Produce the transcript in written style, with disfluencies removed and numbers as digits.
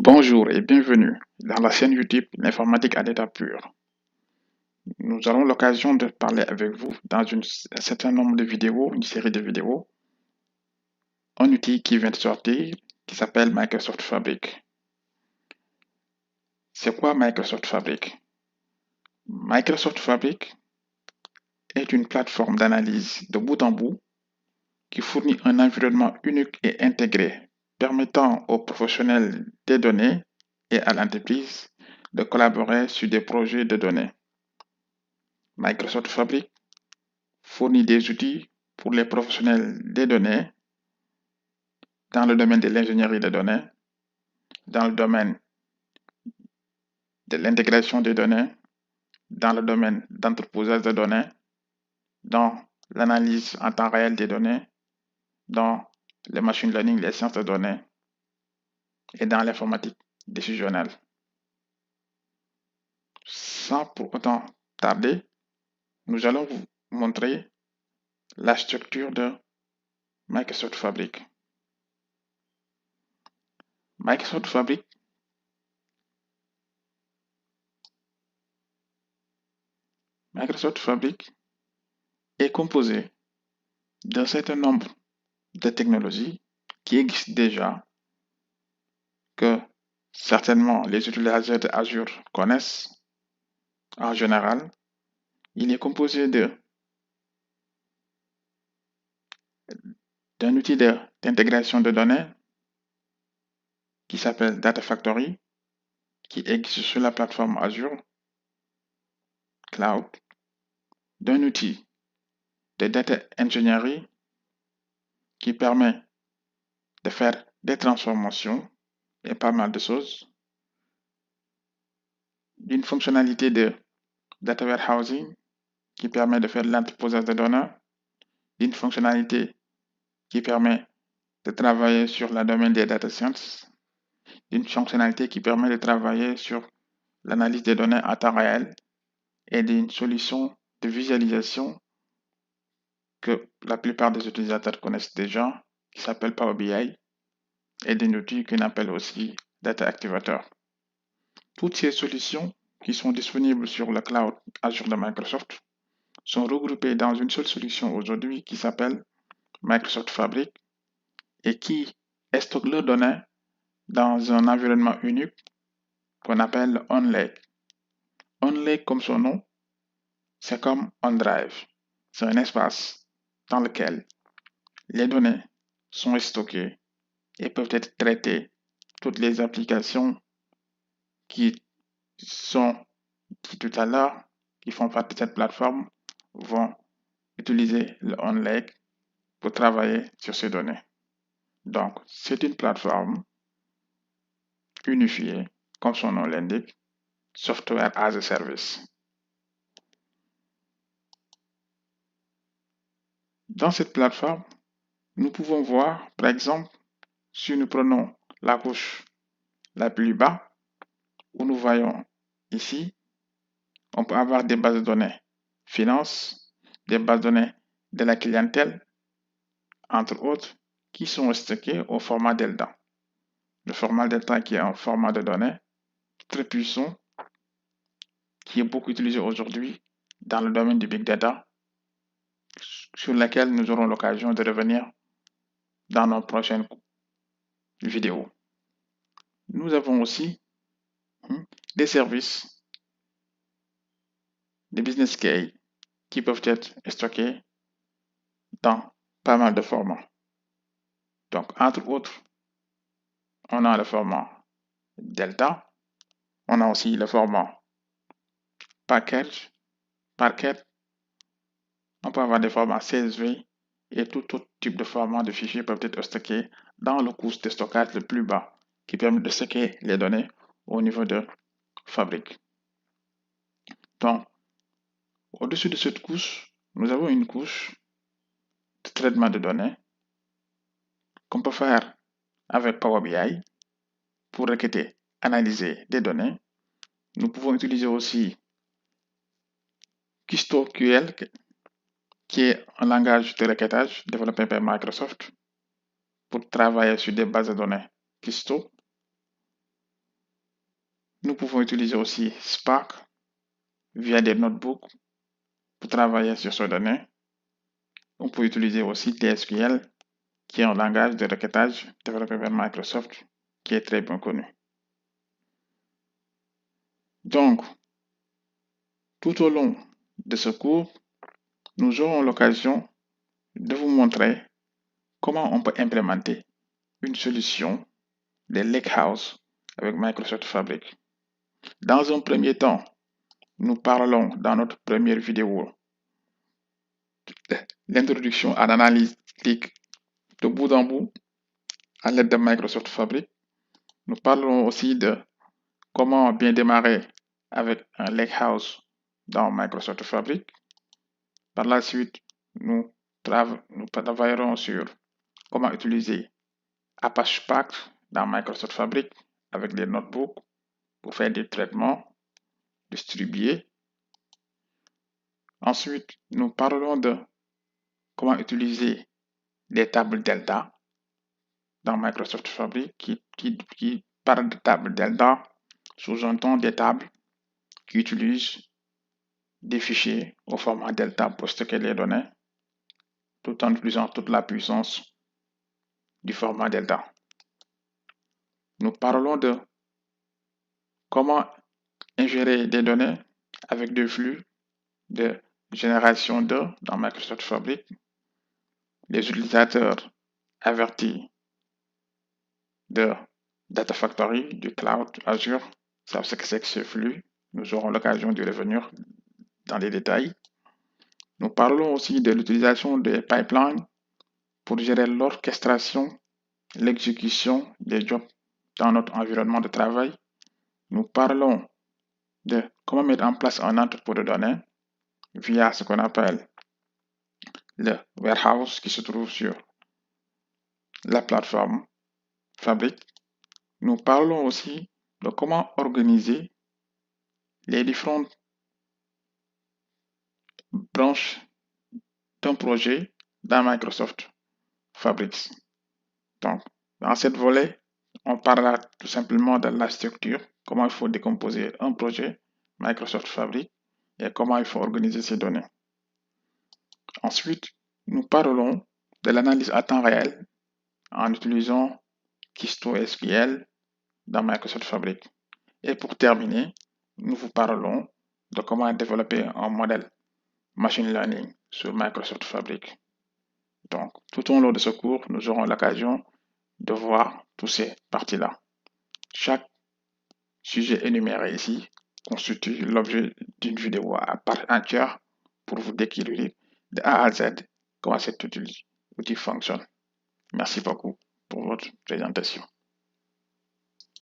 Bonjour et bienvenue dans la chaîne YouTube L'informatique à l'état pur. Nous aurons l'occasion de parler avec vous dans un certain nombre de vidéos, une série de vidéos, un outil qui vient de sortir qui s'appelle Microsoft Fabric. C'est quoi Microsoft Fabric? Microsoft Fabric est une plateforme d'analyse de bout en bout qui fournit un environnement unique et intégré permettant aux professionnels des données et à l'entreprise de collaborer sur des projets de données. Microsoft Fabric fournit des outils pour les professionnels des données dans le domaine de l'ingénierie des données, dans le domaine de l'intégration des données, dans le domaine d'entreposage de données, dans l'analyse en temps réel des données, dans le machine learning, les sciences de données et dans l'informatique décisionnelle. Sans pour autant tarder, nous allons vous montrer la structure de Microsoft Fabric. Microsoft Fabric est composé d'un certain nombre de technologies qui existent déjà, que certainement les utilisateurs de Azure connaissent en général. Il est composé d'un outil d'intégration de données qui s'appelle Data Factory, qui existe sur la plateforme Azure Cloud, d'un outil de data engineering qui permet de faire des transformations et pas mal de choses, d'une fonctionnalité de data warehousing qui permet de faire l'entreposage de données, d'une fonctionnalité qui permet de travailler sur le domaine des data science, d'une fonctionnalité qui permet de travailler sur l'analyse des données en temps réel et d'une solution de visualisation que la plupart des utilisateurs connaissent déjà, qui s'appelle Power BI, et d'un outil qu'on appelle aussi Data Activator. Toutes ces solutions qui sont disponibles sur le cloud Azure de Microsoft sont regroupées dans une seule solution aujourd'hui qui s'appelle Microsoft Fabric et qui stocke leurs données dans un environnement unique qu'on appelle OnLake. OnLake, comme son nom, c'est comme OneDrive. C'est un espace dans lequel les données sont stockées et peuvent être traitées. Toutes les applications qui sont dites tout à l'heure, qui font partie de cette plateforme, vont utiliser le OnLake pour travailler sur ces données. Donc, c'est une plateforme unifiée, comme son nom l'indique, Software as a Service. Dans cette plateforme, nous pouvons voir, par exemple, si nous prenons la couche la plus bas, où nous voyons ici, on peut avoir des bases de données finance, des bases de données de la clientèle, entre autres, qui sont stockées au format Delta. Le format Delta qui est un format de données très puissant, qui est beaucoup utilisé aujourd'hui dans le domaine du Big Data, sur laquelle nous aurons l'occasion de revenir dans nos prochaines vidéos. Nous avons aussi des services, des business cases qui peuvent être stockés dans pas mal de formats. Donc, entre autres, on a le format Delta, on a aussi le format Package, on peut avoir des formats CSV et tout autre type de format de fichiers peuvent être stockés dans le couche de stockage le plus bas qui permet de stocker les données au niveau de Fabric. Donc, au-dessus de cette couche, nous avons une couche de traitement de données qu'on peut faire avec Power BI pour requêter, analyser des données. Nous pouvons utiliser aussi QustoQL, qui est un langage de requêtage développé par Microsoft pour travailler sur des bases de données Quisto. Nous pouvons utiliser aussi Spark via des notebooks pour travailler sur ces données. On peut utiliser aussi TSQL, qui est un langage de requêtage développé par Microsoft, qui est très bien connu. Donc, tout au long de ce cours, nous aurons l'occasion de vous montrer comment on peut implémenter une solution de Lakehouse avec Microsoft Fabric. Dans un premier temps, nous parlons dans notre première vidéo de l'introduction à l'analytique de bout en bout à l'aide de Microsoft Fabric. Nous parlerons aussi de comment bien démarrer avec un Lakehouse dans Microsoft Fabric. Par la suite, nous travaillerons sur comment utiliser Apache Spark dans Microsoft Fabric avec des notebooks pour faire des traitements distribués. Ensuite, nous parlerons de comment utiliser des tables Delta dans Microsoft Fabric. Qui parle de table Delta sous-entend des tables qui utilisent des fichiers au format Delta pour stocker les données, tout en utilisant toute la puissance du format Delta. Nous parlons de comment ingérer des données avec des flux de génération 2 dans Microsoft Fabric. Les utilisateurs avertis de Data Factory, du Cloud Azure, savent ce que c'est que ce flux. Nous aurons l'occasion de revenir dans les détails. Nous parlons aussi de l'utilisation des pipelines pour gérer l'orchestration, l'exécution des jobs dans notre environnement de travail. Nous parlons de comment mettre en place un entrepôt de données via ce qu'on appelle le warehouse qui se trouve sur la plateforme Fabric. Nous parlons aussi de comment organiser les différentes branches d'un projet dans Microsoft Fabric. Donc, dans cette volet, on parlera tout simplement de la structure, comment il faut décomposer un projet Microsoft Fabric et comment il faut organiser ces données. Ensuite, nous parlons de l'analyse à temps réel en utilisant KistoSQL dans Microsoft Fabric. Et pour terminer, nous vous parlons de comment développer un modèle machine learning sur Microsoft Fabric. Donc, tout au long de ce cours, nous aurons l'occasion de voir toutes ces parties-là. Chaque sujet énuméré ici constitue l'objet d'une vidéo à part entière pour vous décrire de A à Z comment cet outil fonctionne. Merci beaucoup pour votre présentation.